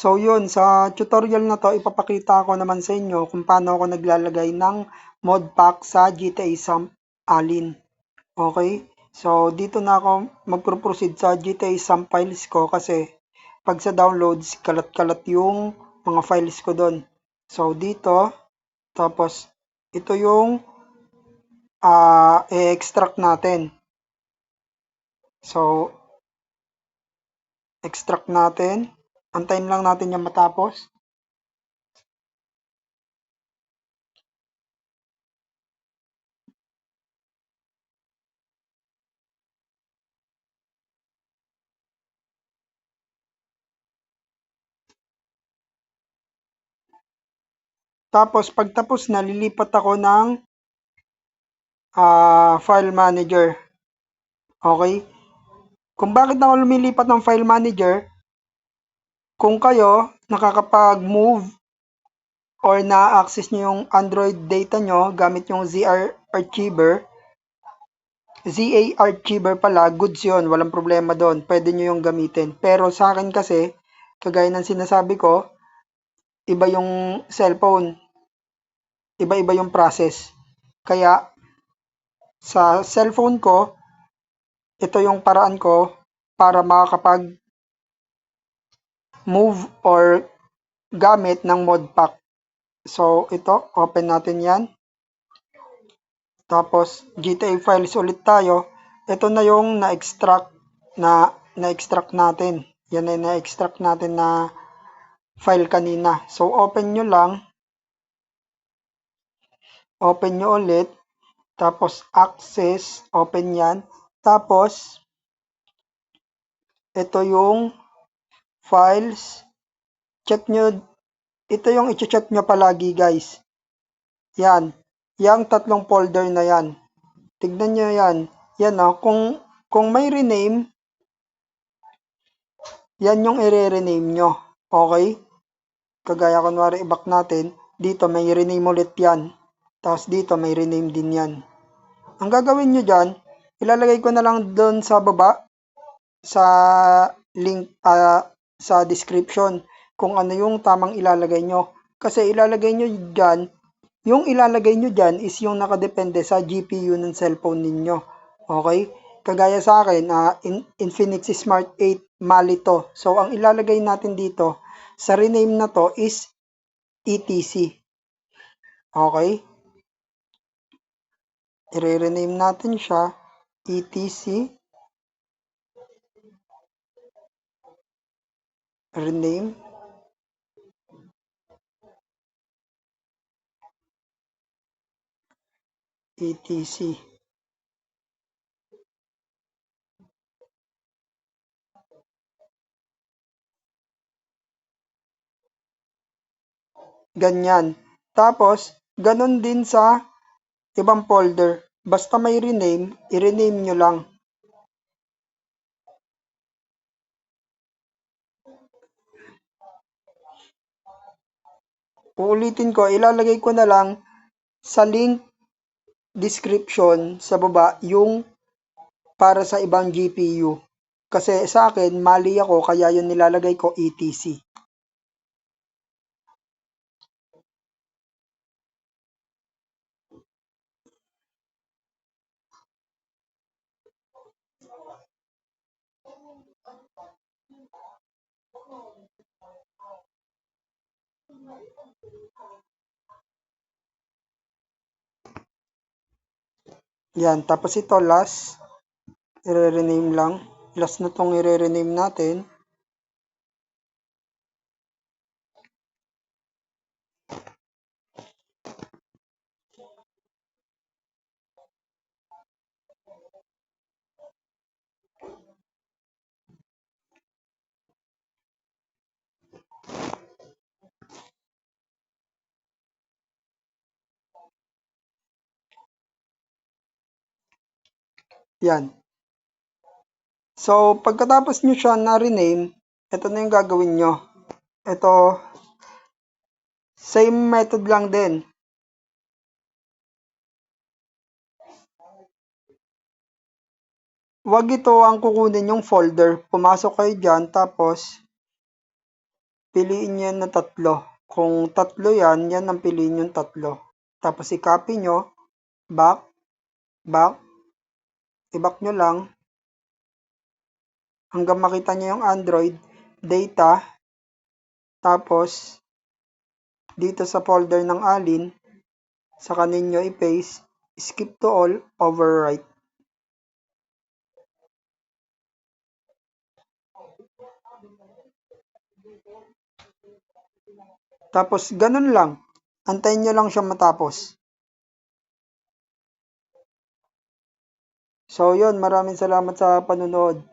So yun, sa tutorial na to, ipapakita ko naman sa inyo kung paano ako naglalagay ng mod pack sa GTA Samp Alin. Okay? So dito na ako magproproceed sa GTA Samp files ko kasi pag sa downloads, kalat-kalat yung mga files ko doon. So dito, tapos ito yung i-extract natin. So extract natin. Antayin lang natin yung matapos. Tapos pagtapos na, lilipat ako ng file manager. Okay? Kung bakit ako lumilipat ng file manager, kung kayo nakakapag-move or na-access nyo yung Android data nyo gamit yung ZR Archiver, ZA Archiver pala, goods yun, walang problema doon, pwede nyo yung gamitin. Pero sa akin kasi, kagaya ng sinasabi ko, iba yung cellphone, iba-iba yung process. Kaya sa cellphone ko, ito yung paraan ko para makakapag-move or gamit ng modpack. So ito, open natin yan. Tapos GTA files ulit tayo. Ito na yung na-extract natin. Yan ay na-extract natin na file kanina. So open nyo lang. Open nyo ulit. Tapos access, open yan. Tapos ito yung files. Check nyo. Ito yung i-check nyo palagi guys. Yan. Yang tatlong folder na yan. Tignan nyo yan. Yan o. Kung may rename, yan yung i-rename nyo. Okay? Kagaya kunwari i-back natin. Dito may rename ulit yan. Tapos dito may rename din yan. Ang gagawin nyo dyan, ilalagay ko na lang doon sa baba sa link sa description kung ano yung tamang ilalagay nyo. Kasi ilalagay nyo dyan, yung ilalagay nyo dyan is yung nakadepende sa GPU ng cellphone ninyo. Okay? Kagaya sa akin, Infinix Smart 8 Mali to. So, ang ilalagay natin dito sa rename na to is ETC. Okay? I-rename natin siya ETC. Rename. ETC. Ganyan. Tapos, ganun din sa ibang folder. Basta may rename, i-rename nyo lang. Uulitin ko, ilalagay ko na lang sa link description sa baba yung para sa ibang GPU. Kasi sa akin, mali ako, kaya yun nilalagay ko ETC. Yan, tapos ito last, i-rename lang. Last na tong i-rename natin. Yan. So, pagkatapos nyo siya na-rename, ito na yung gagawin nyo. Ito, same method lang din. Wag ito ang kukunin yung folder. Pumasok kayo dyan, tapos piliin nyo yan na 3. Kung 3 yan, yan ang piliin yung 3. Tapos i-copy nyo, back, i-back nyo lang, hanggang makita nyo yung Android, data, tapos, dito sa folder ng alin, saka ninyo i-paste, skip to all, overwrite. Tapos, ganun lang. Antayin nyo lang siya matapos. So, yun. Maraming salamat sa panunod.